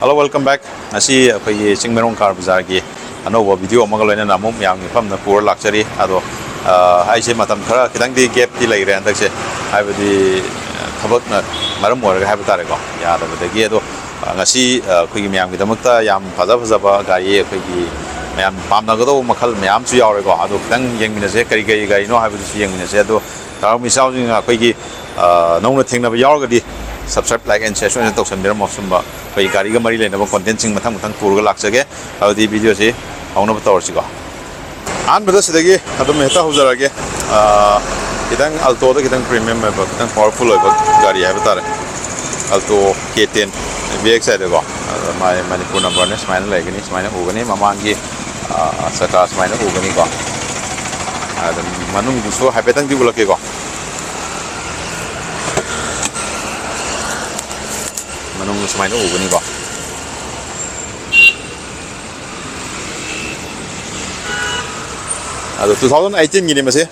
Hello, welcome back. Asi akhoi Chingmerong Car Bazaar gi Anouba video amaga loina namum yang famna pur luxury ado ai se matam khara kidang di gap ti lai re andak se haibadi thabak na maram or ga haiba tare ko ya da bade gi ado ngasi akhoi gi myang gi damakta yam phaja phaja ba gari akhoi gi mayam pamna ga do makhal mayam su yaw re ko ado kidang yengmina se kari kari gari no haibadi su yengmina se ado tar mi saw jing akhoi gi nongna thengna ba yaw ga di subscribe like and share to some more sumba koi gari ga mari le na content sing mathang mathang tour ga laksage audi video se auna ba tor sigo an bada sidagi adum mehta huzara ge kitang alto da kitang premium ba kitang powerful ba gari hai batare alto K10 BX side go my manipur number ne smile like ni smile hogani mamangi saka smile hogani go adum manung duso haipetang di bulake go manung semai nó ủ cái này bỏ ado 2018 gini masih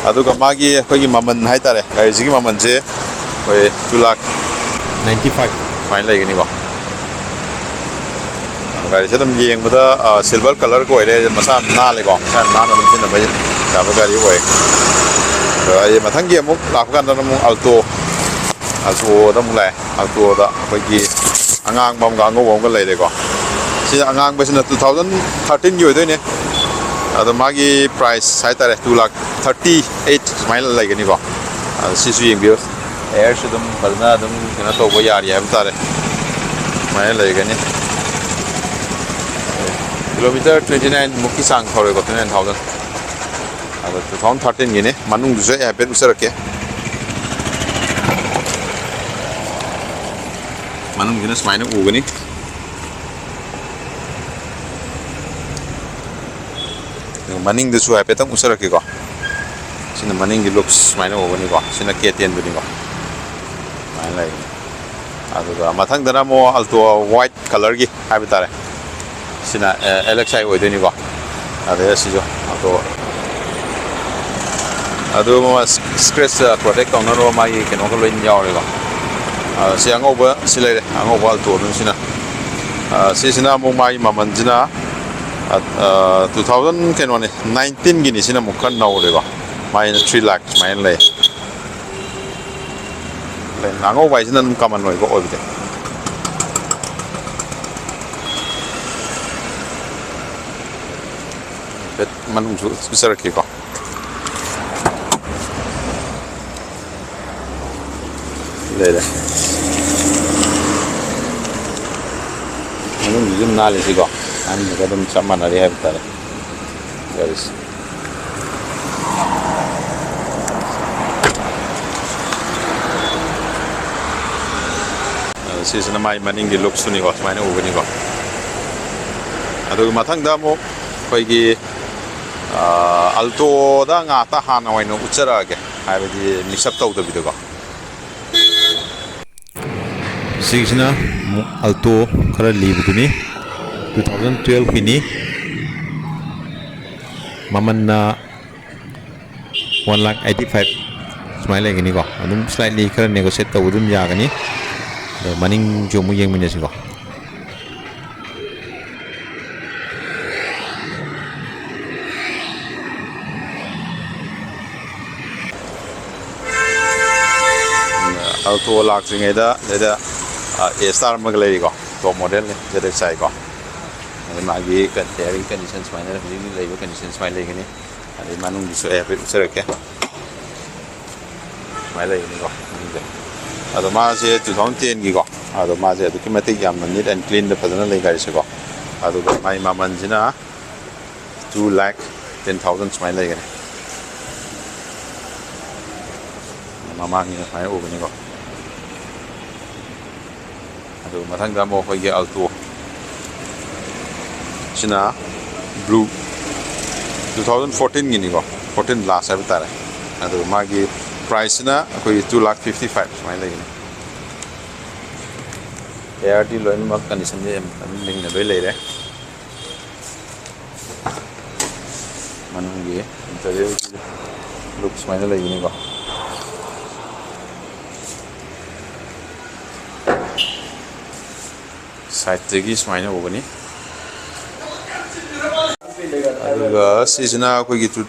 ado kamagi koi maman hai tare gari sigi maman je koi 2,95,000 main lagi gini bỏ gari sedam yang pada silver color koi re masa na le go masa na nam sin na bai ka gari koi rồi mà thằng kia muốn làm cái đó muốn auto so da mulai auto da bagi angang bom ga ngom ga lei ko si angang besina 2013 yo doi ne ada magi price sai tare 2,38,000 smile lai gani ko si su yeng bio air shudum balna dum kena to bo yar ya tare mai lai gani kilometer 29 mukki sang thore ko 29,000 ada 2013 gini manung du se ya pe usar ke manung gina smile ủ gani maning de su hai petang usara ki ko sina maning gi looks smile ủ gani ko sina K10 buni ko mai lai adu ga mathang dana mo alto white color gi hai betare sina LXI oi de ni ko adu si jo adu mo scratch protect on no mai ke no ko loin yaw re ko si Anouba si lai Anouba alto dun sina si sina mo mai maman jina 2000 ken one 19 gini sina mukhan naw re ba mai 3 lakh mai lai Anouba sina num kaman noi ko obite bet manung ju sar ki ko le Zoom nali sih kok, an kadang sama nari hai betul, guys. Season mai maning di look suni kok, mainnya ubah kok. Aduh matang dah mau pergi alto dah ngata hana waino ucara ke, hai bagi mix up tahu tu betul kok. Sini alto Khara libu tu ni 2012 ini maman na 1,85,000 smile lagi ni ko adum slightly Khara negotiate tahu dum ya kan ni maning jomu yang minus ko alto lak singai da A-star maglay ko to model ni jadi saya ko magi kan carry condition smile ni lay condition smile lagi ni ada manung diso usar ke smile lagi ni ko ada masih 2010 gi ko ada masih ada kimatik yang neat and clean da padana lay gari se ko ada mai maman jina 2,10,000 smile lagi ni mama ni smile over ni ko aduh mathang da mo khoi ge alto sina blue 2014 gini ko 14 last hai betare aduh magi price na khoi 2,55,000 smile lagi ART loin mak condition je ning na doi lei re manung ge interior look smile lagi ni ko साइडꯇगी सुमाइना उगनी अदुगा सिजना कोगी to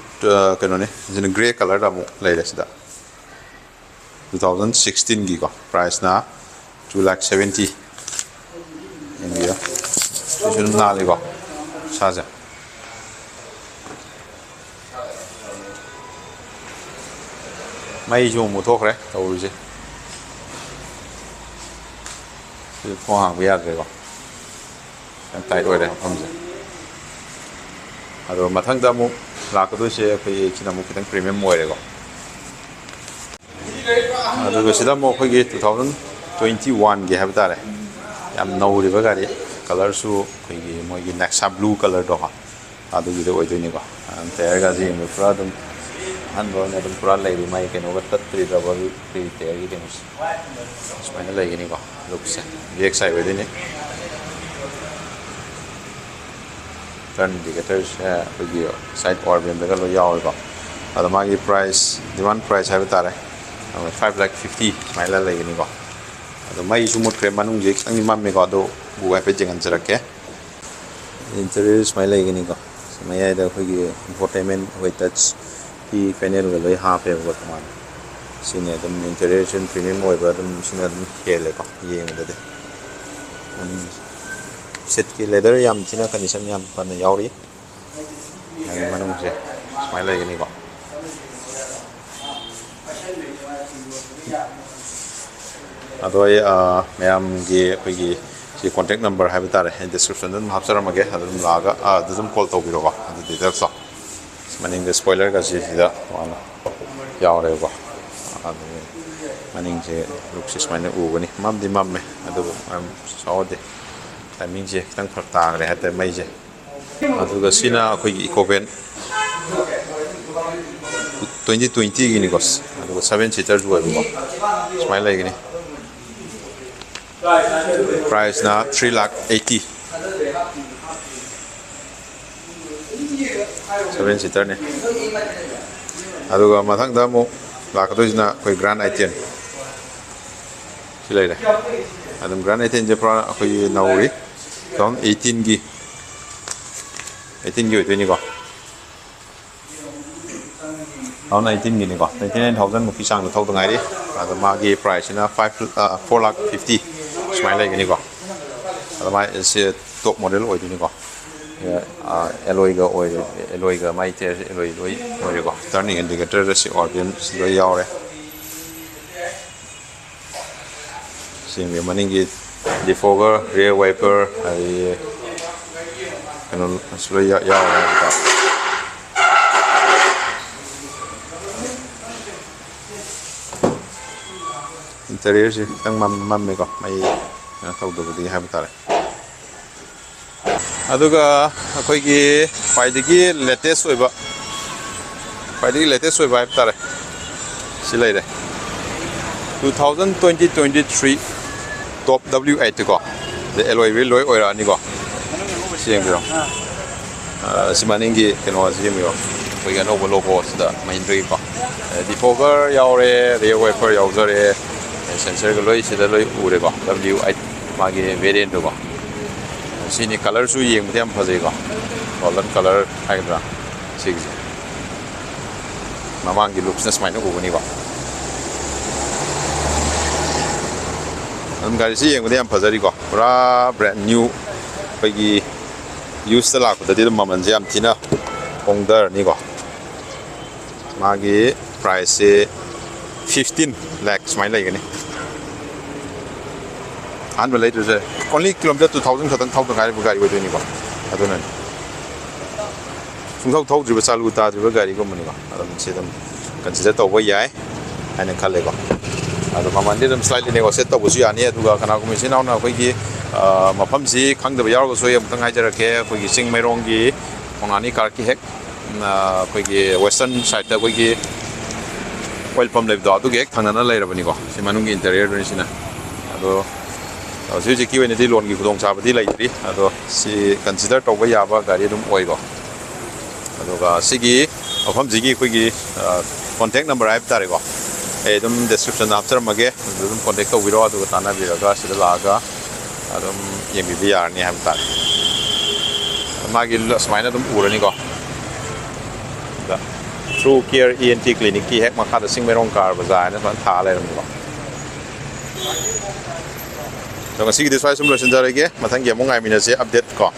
कनोने Jin grey colour दा मु लेले सिदा 2016 गी को price ना 2,70,000 India season नाले को साजा मई जो मु थोखरे तौरुजे फोन हांग यादरेको टाइट ओइरे हमजे अदो मथंगदा मु लाकदोसे अखोई सिना मु खितंग प्रीमियम ओइरेको अदो सिदा मु अखोई 2021 गे हाब तारे याम नौरिबा गाड़ी कलर सु अखोई मोगी नेक्सा ब्लू कलर दो हा अदो गिदो ओइदोनिको टायर गाजी मु पुरा दम हनबो ने दम पुरा लेबि माइ केनोगा तत्रि रबर फ्री टायर गी देमस स्पाइनल लेगिनिको लुक से बैक साइड ओइदोनि टर्न इंडिकेटर्स है अखोई साइड ऑर्बियम दगा लो यावेको अदो मागी प्राइस डिमांड प्राइस हाब तारे 5,50,000 स्माइल लेगिनिको अदो मई सुमुट क्रे मनुंग जे खितंग मामेको अदो बुआ पे जंगन चरके इंटीरियर स्माइल लेगिनिको मयाय दा अखोई इंफोटेनमेंट होय टच की पैनल लो हाफे बर्तमान सिने दम इंटीरियर प्रीमियम ओइबा दम सिने दम खेलेको येंगदे सेट की लेदर याम थिना कंडीशन याम पन यावरी मनुंग से स्माइल लेगिनिको अदो मैम गे अखोई सी कॉन्टैक्ट नंबर है तारे डिस्क्रिप्शन दम हापसरमगे अदुम लागा अदुम कॉल तौबिरोको अदु डिटेल्स मनिंग स्पॉइलर का सिदा वाला यावरेको अदु मनिंग से लुक सिस माइने उगनी ममदि मम्मे अदु सौदे टाइमिंग से खितंग फरक तागरे हते मई से अदुगा सिना अखोई इकोवेन 2020 गिनी कोस अदुगा 7 सीटर जुएबो स्माइल लेगिनी प्राइस ना 3,80,000 7 सीटर ने अदुगा मथंगदा मु लाकदोजना कोई ग्रैंड आइटेन सिलाइरे अदम ग्रैंड आइटेन जे प्रा कोई नौरी 18 गी ओइतोनिको 18 गिनिको 99,000 मुखी सांग थौद गाइरी अद मागी प्राइस ना 4,50,000 स्माइल लेगिनिको अद मा से टॉप मॉडल ओइतोनिको एलोई का माइ टेर एलोई लोई ओरेको टर्निंग इंडिकेटर से ऑर्बियम लोई यावरे सिंगे मनिंगी डिफोगर रियर वाइपर आई कनो लोई यावरे का इंटीरियर से तंग मम्मे को माइ तौदबदि हाब तारे अदुगा अखोई पाइदगी लेटेस्ट हाब तारे सिलाइरे 2023 टॉप W8 को एलोई वी लोई ओइरानी को सिंगिरो सिमानिंगी केनो सिमिरो कोई अनोबो लोगो सिदा महिंद्री को डिफोगर यावरे रियर वाइपर यावजरे सेंसर को लोई सिदा लोई उरे को W8 मागी वेरिएंट को सिनी कलर सु येंगबदे हम फजेको गोल्डन कलर हाइड्रा सिक्स ममांगी लुक्सनेस माइनो उगनिको हम गाड़ी से येंगबदे हम फजरिको पूरा ब्रांड न्यू पैगी यूज ता लाखदे ममन जे हम थिना होंदर निको मागी प्राइस से 15 लाख स्माइल लेगनी हान बले तो only kilometer 2000 खतंग थाउ गाड़ी गाड़ी ओइदोनि को अदुन सुंथाउ थाउ द्रिबा चालु ता द्रिबा गाड़ी को मनि को अदम सेदम कंसिडर तौबा याय हाने खले को अदो ममन दम स्लाइडली नेगोशिएट तौबसु यानी अदुगा कना को मिसिन आउना अखोइगी मफम सि खंगदबा यारगो सोय अमतंग हाइजरके अखोइगी चिंग मैरोंगी कोंगानी कार की हेक अखोइगी वेस्टर्न साइड दा अखोइगी ऑयल पंप लेबदो अदुगे हेक थांगना लेरबनि को सि मनुंगी इंटीरियर दुनिसिना अदो हजिक की लोन की खुद चाबदी लेरी अदो सी कंसीडर तब याब गाड़ी ओइगो मफम जी कॉन्टेक्ट नंबर है तारेको डिस्क्रिप्शन हापचरमे कॉन्टेक्ट तौर ताना लाग ꯑꯗꯨꯝ ꯌꯦꯡꯕꯤꯕ ꯌꯥꯔꯅꯤ ꯍꯥꯏꯕ ꯇꯥꯔꯦ ꯃꯥꯒꯤ ꯁꯨꯃꯥꯏꯅ ꯑꯗꯨꯝ ꯎꯔꯅꯤꯀꯣ ꯊ꯭ꯔꯨ ꯀꯦꯌꯔ ENT ꯀ꯭ꯂꯤꯅꯤꯛꯀꯤ ꯍꯦꯛ ꯃꯈꯥꯗ ꯆꯤꯡꯃꯩꯔꯣꯡ ꯀꯥꯔ ꯕꯖꯥꯔ ꯍꯥꯏꯅ ꯁꯨꯃꯥꯏꯅ ꯊꯥ ꯂꯩꯔꯝꯅꯤꯀꯣ ꯑꯗꯣ ꯉꯁꯤꯒꯤꯗꯤ ꯁ꯭ꯋꯥꯏ ꯁꯨꯝ ꯂꯣꯏꯁꯤꯟꯖꯔꯒꯦ ꯃꯊꯪꯒꯤ ꯑꯃꯨꯛ ꯉꯥꯏꯃꯤꯟꯅꯁꯦ ꯑꯞꯗꯦꯠ ꯀꯣ